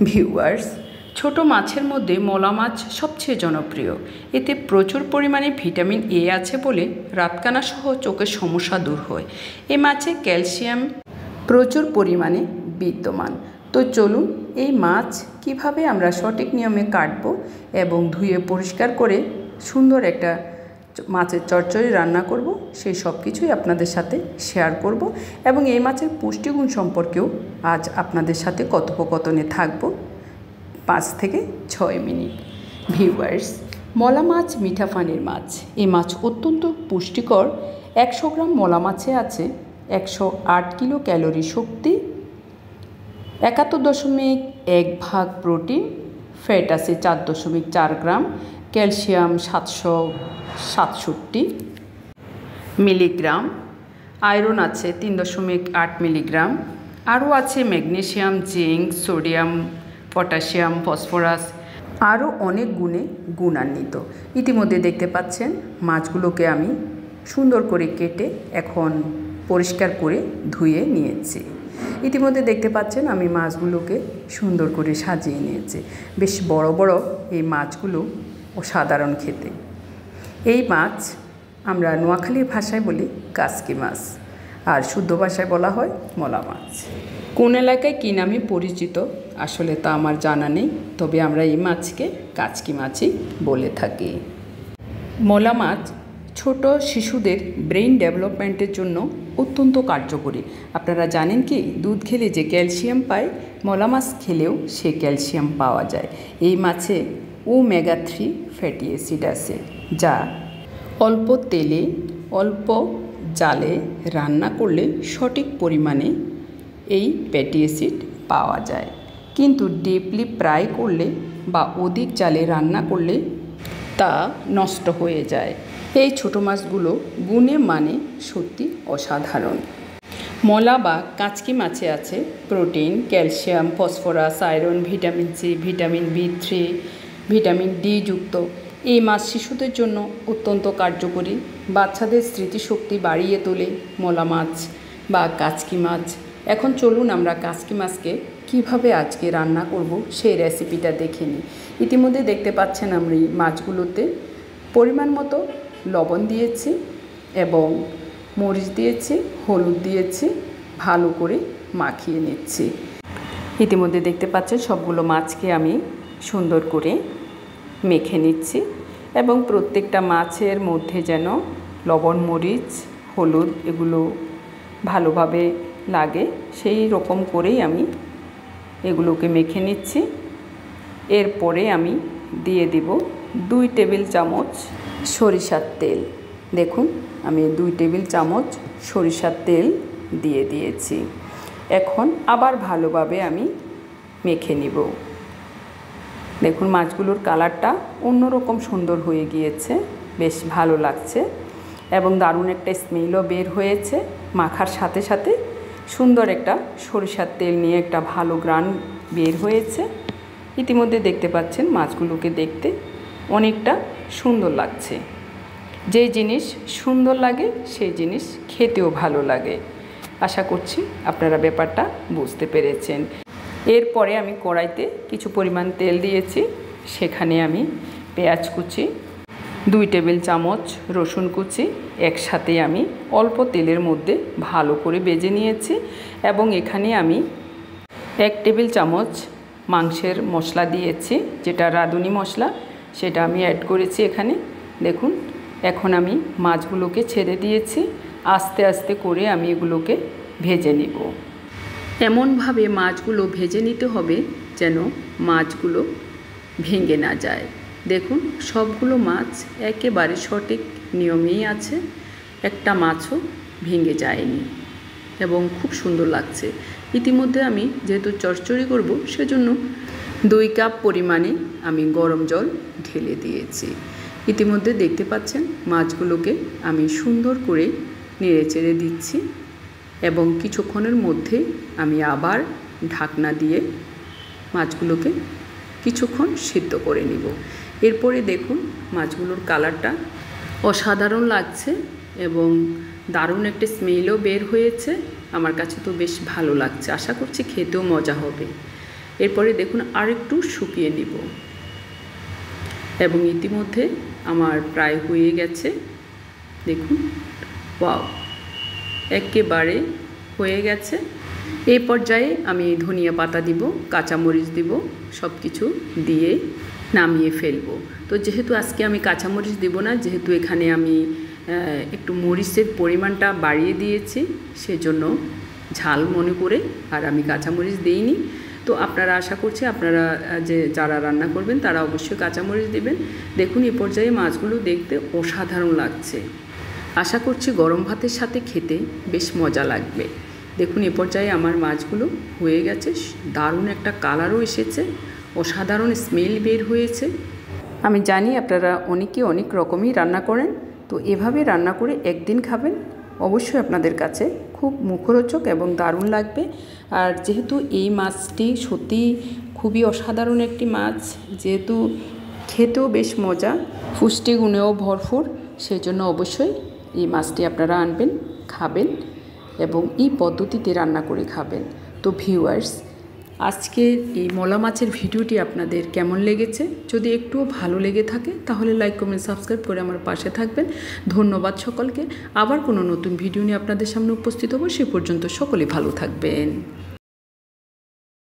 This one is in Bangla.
ভিউয়ার্স, ছোট মাছের মধ্যে মলা মাছ সবচেয়ে জনপ্রিয়। এতে প্রচুর পরিমাণে ভিটামিন এ আছে বলে রাতকানা সহ চোখের সমস্যা দূর হয়। এই মাছে ক্যালসিয়াম প্রচুর পরিমাণে বিদ্যমান। তো চলুন এই মাছ কিভাবে আমরা সঠিক নিয়মে কাটবো এবং ধুয়ে পরিষ্কার করে সুন্দর একটা মাছের চচ্চড়ি রান্না করব, সেই সব কিছুই আপনাদের সাথে শেয়ার করব এবং এই মাছের পুষ্টিগুণ সম্পর্কেও আজ আপনাদের সাথে কথোপকথনে থাকব 5 থেকে 6 মিনিট। ভিউয়ার্স, মলা মাছ মিঠা পানির মাছ। এই মাছ অত্যন্ত পুষ্টিকর। 100 গ্রাম মলা মাছে আছে 108 কিলো ক্যালোরি শক্তি, 71.1 ভাগ প্রোটিন, ফ্যাট আছে 4.4 গ্রাম, ক্যালসিয়াম 767 মিলিগ্রাম, আয়রন আছে 3.8 মিলিগ্রাম, আরও আছে magnesium, zinc, sodium, potassium, phosphorus, আরও অনেক গুণে গুণান্বিত। ইতিমধ্যে দেখতে পাচ্ছেন মাছগুলোকে আমি সুন্দর করে কেটে এখন পরিষ্কার করে ধুয়ে নিয়েছি। ইতিমধ্যে দেখতে পাচ্ছেন আমি মাছগুলোকে সুন্দর করে সাজিয়ে নিয়েছি। বেশ বড় বড় এই মাছগুলো অসাধারণ খেতে। এই মাছ আমরা নোয়াখালীর ভাষায় বলি কাচকি মাছ, আর শুদ্ধ ভাষায় বলা হয় মলা মাছ। কোন এলাকায় কী নামে পরিচিত আসলে তা আমার জানা নেই, তবে আমরা এই মাছকে কাচকি মাছই বলে থাকি। মলা মাছ ছোট শিশুদের ব্রেইন ডেভেলপমেন্টের জন্য অত্যন্ত কার্যকরী। আপনারা জানেন কি, দুধ খেলে যে ক্যালসিয়াম পায়, মলা মাছ খেলেও সে ক্যালসিয়াম পাওয়া যায়। এই মাছে ওমেগা 3 ফ্যাটি অ্যাসিড আছে, যা অল্প তেলে অল্প জালে রান্না করলে সঠিক পরিমাণে এই ফ্যাটি অ্যাসিড পাওয়া যায়, কিন্তু ডিপলি ফ্রাই করলে বা অধিক জালে রান্না করলে তা নষ্ট হয়ে যায়। এই ছোট মাছগুলো গুণে মানে সত্যি অসাধারণ। মলা বা কাচকি মাছে আছে protein, calcium, phosphorus, iron, vitamin C, vitamin বি3, ভিটামিন ডি যুক্ত। এই মাছ শিশুদের জন্য অত্যন্ত কার্যকরী। বাচ্চাদের স্মৃতিশক্তি বাড়িয়ে তোলে মলা মাছ বা কাচকি মাছ। এখন চলুন আমরা কাচকি মাছকে কীভাবে আজকে রান্না করব সেই রেসিপিটা দেখে নিই। ইতিমধ্যে দেখতে পাচ্ছেন আমি মাছগুলোতে পরিমাণ মতো লবণ দিয়েছি এবং মরিচ দিয়েছি, হলুদ দিয়েছি, ভালো করে মাখিয়ে নিচ্ছি। ইতিমধ্যে দেখতে পাচ্ছেন সবগুলো মাছকে আমি সুন্দর করে মেখে নিচ্ছি এবং প্রত্যেকটা মাছের মধ্যে যেন লবণ, মরিচ, হলুদ এগুলো ভালোভাবে লাগে সেই রকম করেই আমি এগুলোকে মেখে নিচ্ছি। এরপরে আমি দিয়ে দিব 2 টেবিল চামচ সরিষার তেল। দেখুন আমি 2 টেবিল চামচ সরিষার তেল দিয়ে দিয়েছি। এখন আবার ভালোভাবে আমি মেখে নিব। দেখুন মাছগুলোর কালারটা অন্যরকম সুন্দর হয়ে গিয়েছে, বেশ ভালো লাগছে এবং দারুণ একটা স্মেলও বের হয়েছে। মাখার সাথে সাথে সুন্দর একটা সরিষার তেল নিয়ে একটা ভালো গ্রান বের হয়েছে। ইতিমধ্যে দেখতে পাচ্ছেন মাছগুলোকে দেখতে অনেকটা সুন্দর লাগছে। যে জিনিস সুন্দর লাগে সেই জিনিস খেতেও ভালো লাগে। আশা করছি আপনারা ব্যাপারটা বুঝতে পেরেছেন। এরপরে আমি কড়াইতে কিছু পরিমাণ তেল দিয়েছি, সেখানে আমি পেঁয়াজ কুচি, 2 টেবিল চামচ রসুন কুচি একসাথে আমি অল্প তেলের মধ্যে ভালো করে ভেজে নিয়েছি এবং এখানে আমি 1 টেবিল চামচ মাংসের মশলা দিয়েছি, যেটা রাঁধুনি মশলা, সেটা আমি অ্যাড করেছি এখানে। দেখুন এখন আমি মাছগুলোকে ছেড়ে দিয়েছি। আস্তে আস্তে করে আমি এগুলোকে ভেজে নিব। এমনভাবে মাছগুলো ভেজে নিতে হবে যেন মাছগুলো ভেঙে না যায়। দেখুন সবগুলো মাছ একেবারে সঠিক নিয়মেই আছে, একটা মাছও ভেঙে যায়নি এবং খুব সুন্দর লাগছে। ইতিমধ্যে আমি যেহেতু চচ্চড়ি করব সেজন্য 2 কাপ পরিমাণে আমি গরম জল ঢেলে দিয়েছি। ইতিমধ্যে দেখতে পাচ্ছেন মাছগুলোকে আমি সুন্দর করে নেড়ে চেড়ে দিচ্ছি এবং কিছুক্ষণের মধ্যে আমি আবার ঢাকনা দিয়ে মাছগুলোকে কিছুক্ষণ সিদ্ধ করে নিব। এরপরে দেখুন মাছগুলোর কালারটা অসাধারণ লাগছে এবং দারুণ একটা স্মেলও বের হয়েছে। আমার কাছে তো বেশ ভালো লাগছে, আশা করছি খেতেও মজা হবে। এরপরে দেখুন আরেকটু শুকিয়ে নিব এবং ইতিমধ্যে আমার প্রায় হয়ে গেছে। দেখুন ওয়াও, একেবারে হয়ে গেছে। এই পর্যায়ে আমি ধনিয়া পাতা দিব, কাঁচামরিচ দিব, সব কিছু দিয়ে নামিয়ে ফেলবো। তো যেহেতু আজকে আমি কাঁচামরিচ দিব না, যেহেতু এখানে আমি একটু মরিচের পরিমাণটা বাড়িয়ে দিয়েছি, সেজন্য ঝাল মনে করে আর আমি কাঁচামরিচ দিইনি। তো আপনারা আশা করছি আপনারা যারা রান্না করবেন তারা অবশ্যই কাঁচামরিচ দেবেন। দেখুন এই পর্যায়ে মাছগুলো দেখতে অসাধারণ লাগছে। আশা করছি গরম ভাতের সাথে খেতে বেশ মজা লাগবে। দেখুন এ পর্যায়ে আমার মাছগুলো হয়ে গেছে, দারুণ একটা কালারও এসেছে, অসাধারণ স্মেল বের হয়েছে। আমি জানি আপনারা অনেকে অনেক রকমই রান্না করেন, তো এভাবে রান্না করে একদিন খাবেন, অবশ্যই আপনাদের কাছে খুব মুখরোচক এবং দারুণ লাগবে। আর যেহেতু এই মাছটি সত্যি খুবই অসাধারণ একটি মাছ, যেহেতু খেতেও বেশ মজা, পুষ্টিগুণেও ভরপুর, সেই জন্য অবশ্যই এই মাছটি আপনারা আনবেন, খাবেন এবং এই পদ্ধতিতে রান্না করে খাবেন। তো ভিউয়ার্স, আজকের এই মলা মাছের ভিডিওটি আপনাদের কেমন লেগেছে? যদি একটুও ভালো লেগে থাকে তাহলে লাইক, কমেন্ট, সাবস্ক্রাইব করে আমার পাশে থাকবেন। ধন্যবাদ সকলকে। আবার কোনো নতুন ভিডিও নিয়ে আপনাদের সামনে উপস্থিত হব। সে পর্যন্ত সকলে ভালো থাকবেন।